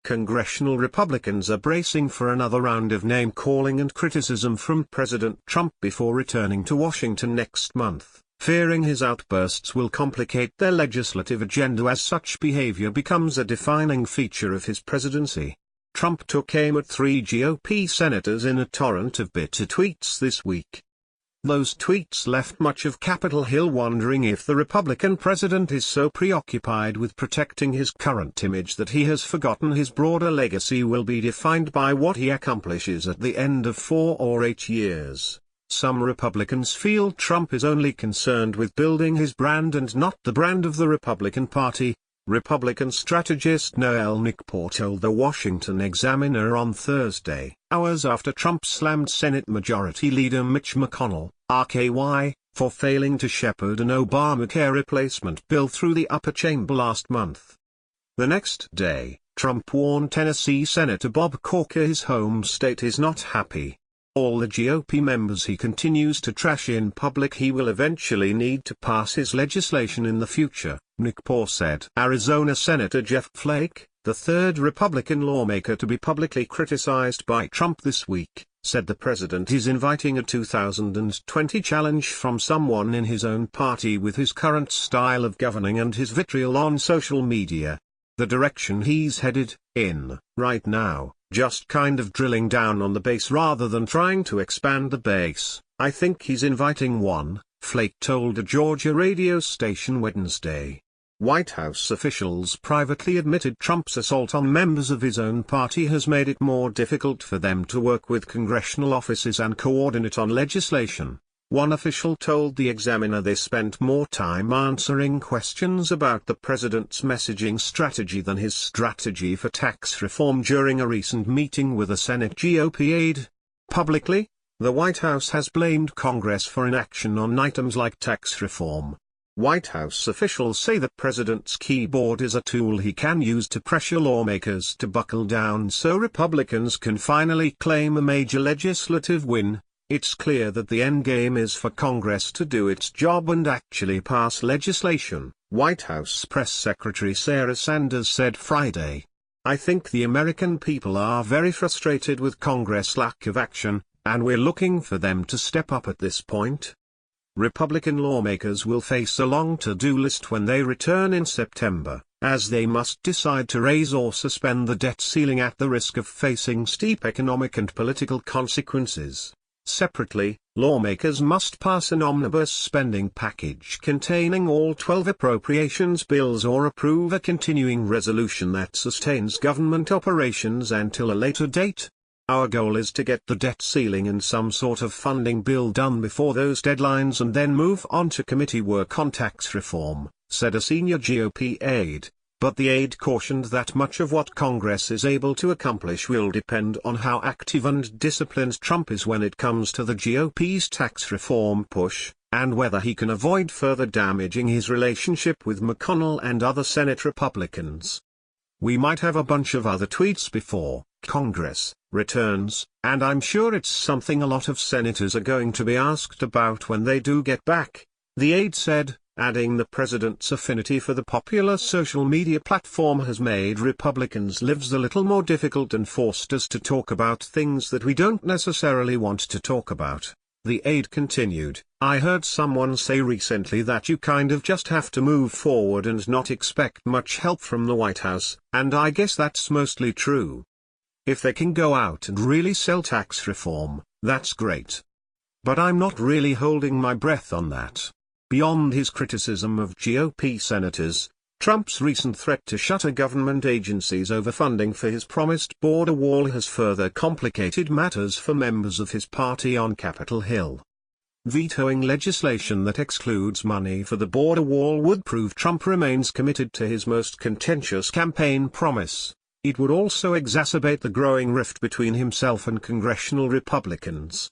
Congressional Republicans are bracing for another round of name-calling and criticism from President Trump before returning to Washington next month, fearing his outbursts will complicate their legislative agenda as such behavior becomes a defining feature of his presidency. Trump took aim at 3 GOP senators in a torrent of bitter tweets this week. Those tweets left much of Capitol Hill wondering if the Republican president is so preoccupied with protecting his current image that he has forgotten his broader legacy will be defined by what he accomplishes at the end of 4 or 8 years. Some Republicans feel Trump is only concerned with building his brand and not the brand of the Republican Party. Republican strategist Noel Nikpo told the Washington Examiner on Thursday, hours after Trump slammed Senate Majority Leader Mitch McConnell, RKY, for failing to shepherd an Obamacare replacement bill through the upper chamber last month. The next day, Trump warned Tennessee Senator Bob Corker his home state is not happy. All the GOP members he continues to trash in public he will eventually need to pass his legislation in the future, Nikpo said. Arizona Senator Jeff Flake, the third Republican lawmaker to be publicly criticized by Trump this week, said the president is inviting a 2020 challenge from someone in his own party with his current style of governing and his vitriol on social media. The direction he's headed in, right now, just kind of drilling down on the base rather than trying to expand the base. I think he's inviting one, Flake told a Georgia radio station Wednesday. White House officials privately admitted Trump's assault on members of his own party has made it more difficult for them to work with congressional offices and coordinate on legislation. One official told the Examiner they spent more time answering questions about the president's messaging strategy than his strategy for tax reform during a recent meeting with a Senate GOP aide. Publicly, the White House has blamed Congress for inaction on items like tax reform. White House officials say the president's keyboard is a tool he can use to pressure lawmakers to buckle down so Republicans can finally claim a major legislative win. It's clear that the endgame is for Congress to do its job and actually pass legislation, White House Press Secretary Sarah Sanders said Friday. I think the American people are very frustrated with Congress' lack of action, and we're looking for them to step up at this point. Republican lawmakers will face a long to-do list when they return in September, as they must decide to raise or suspend the debt ceiling at the risk of facing steep economic and political consequences. Separately, lawmakers must pass an omnibus spending package containing all 12 appropriations bills or approve a continuing resolution that sustains government operations until a later date. Our goal is to get the debt ceiling and some sort of funding bill done before those deadlines and then move on to committee work on tax reform, said a senior GOP aide. But the aide cautioned that much of what Congress is able to accomplish will depend on how active and disciplined Trump is when it comes to the GOP's tax reform push, and whether he can avoid further damaging his relationship with McConnell and other Senate Republicans. We might have a bunch of other tweets before Congress returns, and I'm sure it's something a lot of senators are going to be asked about when they do get back, the aide said, adding the president's affinity for the popular social media platform has made Republicans' lives a little more difficult and forced us to talk about things that we don't necessarily want to talk about. The aide continued, I heard someone say recently that you kind of just have to move forward and not expect much help from the White House, and I guess that's mostly true. If they can go out and really sell tax reform, that's great. But I'm not really holding my breath on that. Beyond his criticism of GOP senators, Trump's recent threat to shutter government agencies over funding for his promised border wall has further complicated matters for members of his party on Capitol Hill. Vetoing legislation that excludes money for the border wall would prove Trump remains committed to his most contentious campaign promise. It would also exacerbate the growing rift between himself and congressional Republicans.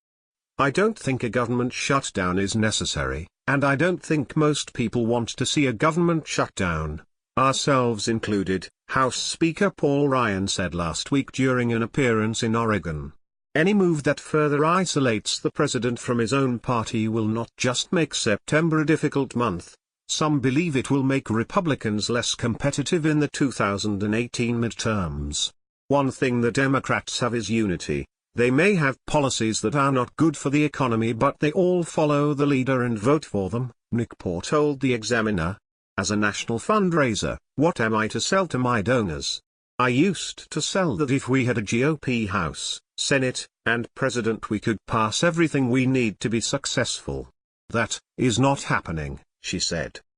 I don't think a government shutdown is necessary, and I don't think most people want to see a government shutdown, ourselves included, House Speaker Paul Ryan said last week during an appearance in Oregon. Any move that further isolates the president from his own party will not just make September a difficult month. Some believe it will make Republicans less competitive in the 2018 midterms. One thing the Democrats have is unity. They may have policies that are not good for the economy, but they all follow the leader and vote for them, Nick Poor told the Examiner. As a national fundraiser, what am I to sell to my donors? I used to sell that if we had a GOP House, Senate, and President we could pass everything we need to be successful. That is not happening, she said.